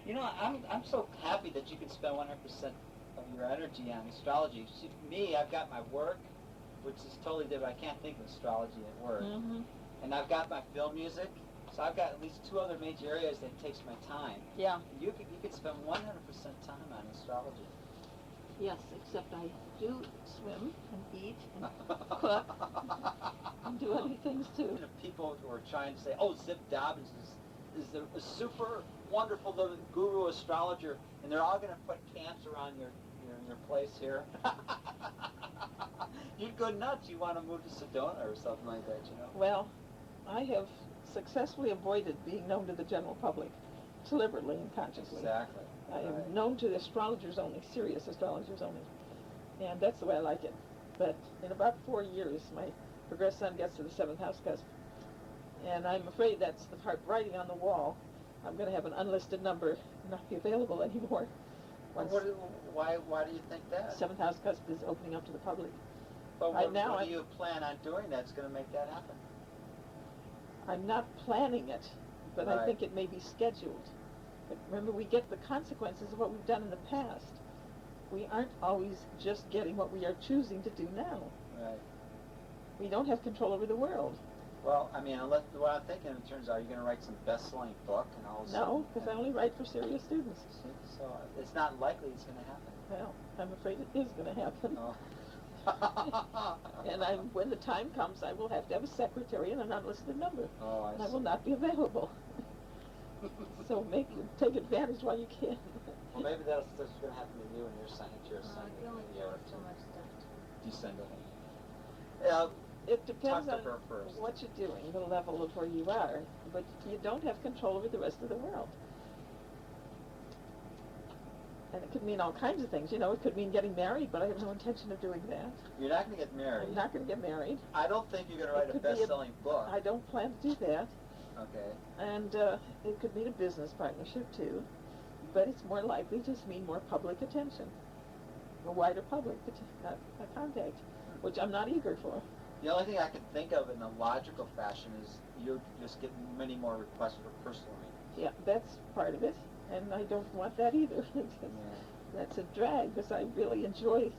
You know, I'm so happy that you can spend 100% of your energy on astrology. See, me, I've got my work, which is totally different. I can't think of astrology at work. Mm-hmm. And I've got my film music, so I've got at least 2 other major areas that takes my time. Yeah. You could spend 100% time on astrology. Yes, except I do swim and eat and cook and do other things too. People who are trying to say, oh, Zip Dobyns is a super wonderful little guru astrologer, and they're all going to put camps around your place here. You'd go nuts. You want to move to Sedona or something like that, you know? Well, I have successfully avoided being known to the general public, deliberately and consciously. Exactly. I am known to astrologers only, serious astrologers only, and that's the way I like it. But in about 4 years, my progressed sun gets to the 7th house cusp, and I'm afraid that's the part writing on the wall. I'm going to have an unlisted number not be available anymore. Why do you think that? 7th house cusp is opening up to the public. But what do you plan on doing that's going to make that happen? I'm not planning it, but Right. I think it may be scheduled. But remember, we get the consequences of what we've done in the past. We aren't always just getting what we are choosing to do now. Right. We don't have control over the world. Well, I mean, unless, what I'm thinking in terms of, are you going to write some best-selling book and all this? No, because I only write for serious students. So it's not likely it's going to happen. Well, I'm afraid it is going to happen. Oh. And when the time comes, I will have to have a secretary and an unlisted number. Oh, and I will not be available. So take advantage while you can. Well, maybe that's going to happen to you and your signature. I can only do so much stuff. You send it. It depends Talk on to her first. what you're doing, the level of where you are, but you don't have control over the rest of the world. And it could mean all kinds of things. You know, it could mean getting married, but I have no intention of doing that. You're not going to get married. I'm not going to get married. I don't think you're going to write a best-selling book. I don't plan to do that. Okay. And it could mean a business partnership, too. But it's more likely to just mean more public attention, a wider public contact, which I'm not eager for. The only thing I can think of in a logical fashion is you'll just get many more requests for personal readings. Yeah, that's part of it, and I don't want that either. That's a drag, because I really enjoy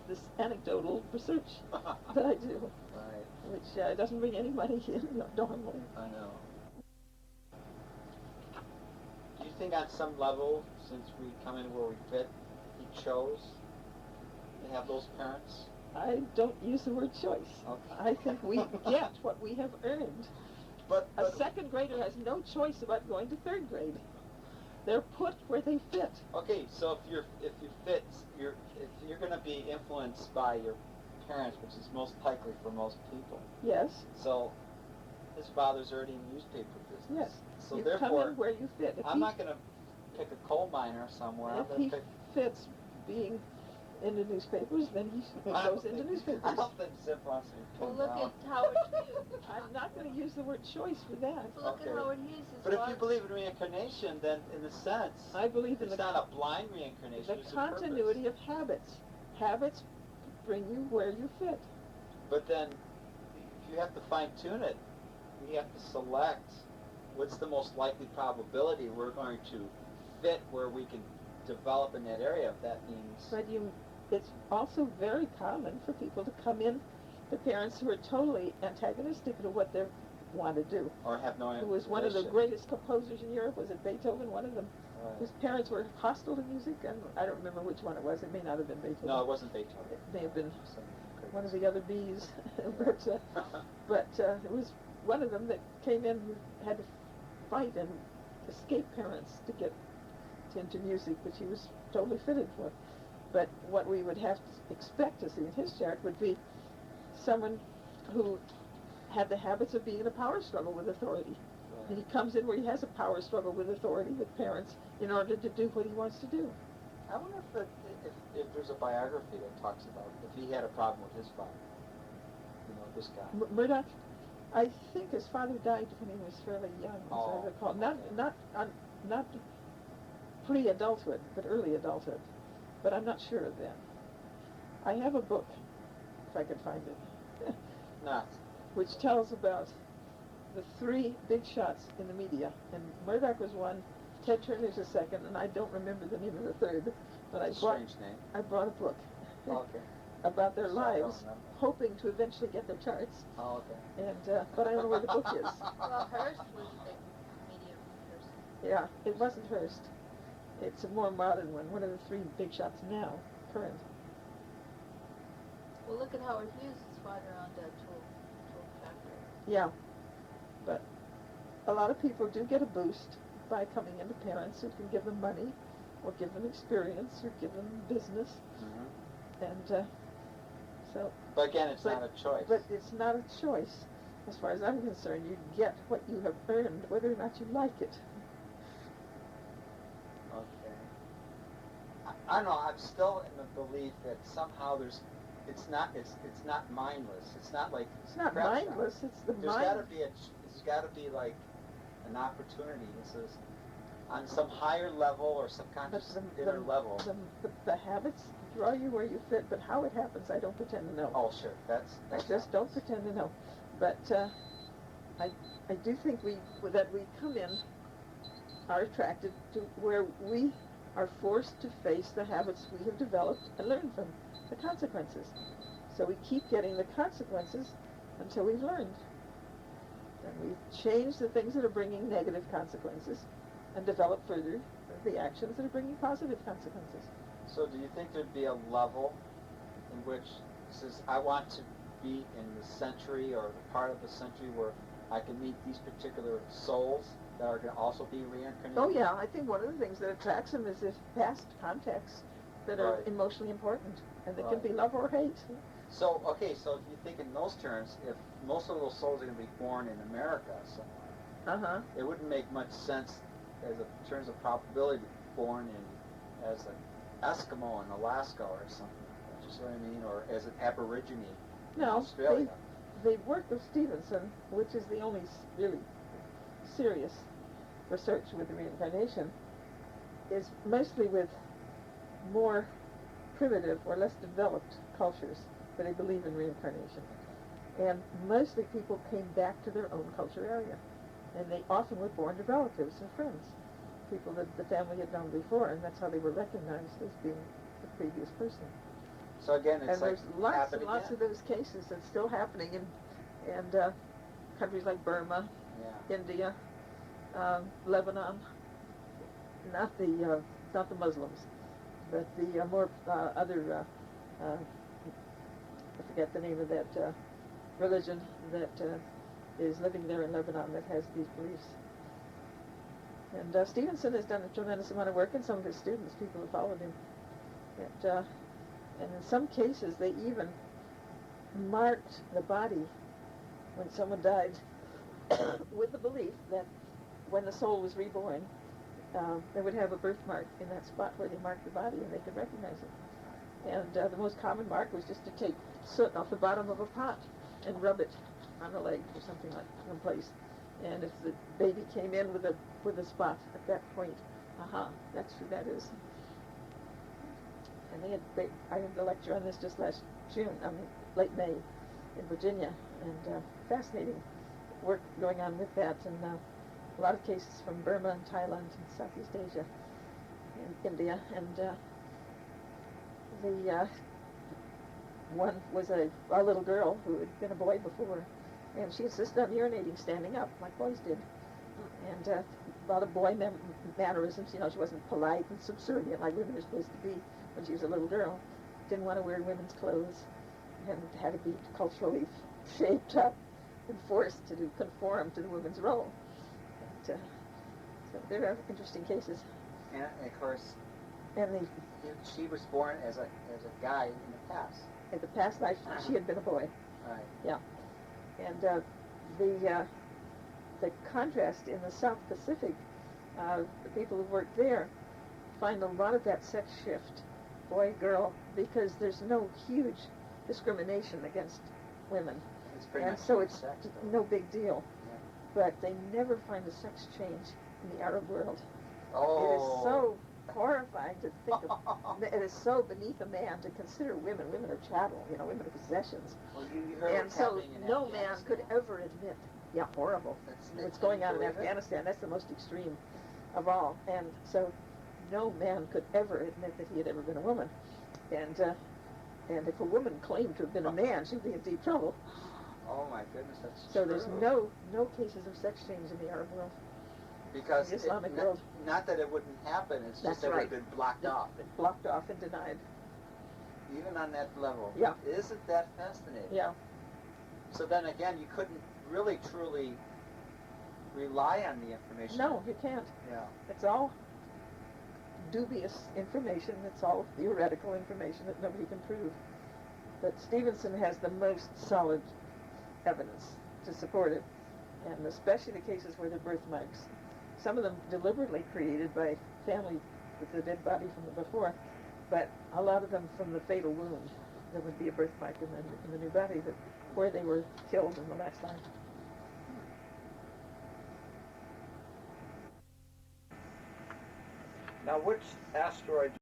this anecdotal research that I do, Right. which doesn't bring any money in normally. I know. Do you think on some level, since we come in where we fit, he chose to have those parents? I don't use the word choice. Okay. I think we get what we have earned. But A second grader has no choice about going to third grade. They're put where they fit. okay, so if you're going to be influenced by your parents, which is most likely for most people. Yes. So his father's already in the newspaper business. Yes. So you therefore, come in where you fit. If I'm not going to pick a coal miner somewhere. I'm If going he to pick. fits being in the newspapers, then he goes into newspapers. I don't think Zip wants to be Well, pinned look down. at Howard Hughes. I'm not going to use the word choice for that. Look Okay. at Howard Hughes. But if you believe in reincarnation, then in a sense, I believe in it's the not a blind reincarnation. the it's a continuity purpose. of habits. Habits bring you where you fit. But then, if you have to fine-tune it, you have to select what's the most likely probability we're going to fit where we can develop in that area. If that means But it's also very common for people to come in to parents who are totally antagonistic to what they want to do. or have no Who was one of the inclination. greatest composers in Europe? Was it Beethoven? One of them. Right. Whose parents were hostile to music, and I don't remember which one it was. It may not have been Beethoven. No, it wasn't Beethoven. It may have been Some one of the other bees, but it was one of them that came in who had to fight and escape parents to get into music, which he was totally fitted for. But what we would have to expect to see in his chart would be someone who had the habits of being in a power struggle with authority. And he comes in where he has a power struggle with authority, with parents, in order to do what he wants to do. I wonder if there's a biography that talks about if he had a problem with his father. You know, this guy. Murdoch, I think his father died when he was fairly young, as Oh, I recall. okay. Not pre-adulthood, but early adulthood. But I'm not sure of that. I have a book, if I could find it, Nah. which tells about the 3 big shots in the media. And Murdoch was one Ted Turner's a second, and I don't remember the name of the third. But That's a strange name. I brought a book Okay. about their So I don't lives, remember. hoping to eventually get their charts. Oh, okay. And but I don't know where the book is. Well, Hearst was a big medium person. Yeah, it wasn't Hearst. It's a more modern one of the three big shots now, current. Well, look at Howard Hughes' father on the tool factory. Yeah, but a lot of people do get a boost by coming into parents who can give them money, or give them experience, or give them business, Mm-hmm. and so. But again, it's not a choice. But it's not a choice. As far as I'm concerned, you get what you have earned, whether or not you like it. Okay. I don't know. I'm still in the belief that somehow it's not mindless. It's not like It's not crap shop. mindless. It's the There's mind. got to be like an opportunity. This is on some higher level or subconscious inner level. The habits draw you where you fit, but how it happens, I don't pretend to know. Oh, sure. I just don't pretend to know. But I do think that we come in, are attracted to where we are forced to face the habits we have developed and learn from the consequences. So we keep getting the consequences until we've learned. And we change the things that are bringing negative consequences and develop further the actions that are bringing positive consequences. So do you think there'd be a level in which says I want to be in the century or the part of the century where I can meet these particular souls that are going to also be reincarnated? Oh yeah, I think one of the things that attracts them is if past contacts that are Right. emotionally important, and they can Right. be love or hate. So, okay, so if you think in those terms, if most of those souls are going to be born in America somewhere, it wouldn't make much sense in terms of probability to be born in as an Eskimo in Alaska or something. You see what I mean? Or as an Aborigine in No, Australia. the work of Stevenson, which is the only really serious research with reincarnation, is mostly with more primitive or less developed cultures where they believe in reincarnation. And mostly people came back to their own culture area. And they often were born to relatives or friends, people that the family had known before, and that's how they were recognized as being the previous person. So again, it's And like there's lots and happen lots again. of those cases that's still happening in countries like Burma, Yeah. India, Lebanon. Not the Muslims, but the more other. I forget the name of that religion that is living there in Lebanon that has these beliefs. And Stevenson has done a tremendous amount of work, and some of his students, people who followed him. And in some cases, they even marked the body when someone died with the belief that when the soul was reborn, they would have a birthmark in that spot where they marked the body, and they could recognize it. And the most common mark was just to take soot off the bottom of a pot and rub it on a leg or something like someplace. And if the baby came in with a spot at that point, that's who that is. And I had a lecture on this just last late May in Virginia, and fascinating work going on with that, and a lot of cases from Burma and Thailand and Southeast Asia and India, and the one was a little girl who had been a boy before, and she insisted on urinating standing up like boys did, and a lot of boy mannerisms. You know, she wasn't polite and subservient like women are supposed to be when she was a little girl. Didn't want to wear women's clothes, and had to be culturally shaped up and forced to conform to the woman's role. And, so there are interesting cases. And of course, And she was born as a guy in the past. in the past life, she had been a boy. Right. Yeah. And the contrast in the South Pacific, the people who work there find a lot of that sex shift, boy, girl, because there's no huge discrimination against women. It's pretty And much so it's sex, though. no big deal. Yeah. But they never find a sex change in the Arab world. Oh. It is so horrifying to think of. It is so beneath a man to consider women. Women are chattel, women are possessions. Well, you heard And what's so happening in no man Afghanistan. could ever admit, horrible. That's- What's can going you on in believe it? Afghanistan, that's the most extreme. of all. And so no man could ever admit that he had ever been a woman. And if a woman claimed to have been a man, she'd be in deep trouble. Oh my goodness, that's So true. there's no cases of sex change in the Arab world. Because the Islamic not, world. not that it wouldn't happen, it's That's just that it would right. have been blocked off. Blocked off and denied. Even on that level. Yeah. Isn't that fascinating? Yeah. So then again, you couldn't really truly rely on the information. No, you can't. Yeah. It's all dubious information. It's all theoretical information that nobody can prove. But Stevenson has the most solid evidence to support it, and especially the cases where they're birthmarks. Some of them deliberately created by family with the dead body from the before, but a lot of them from the fatal wound. There would be a birthmark in the new body that where they were killed in the last life. Now, which asteroid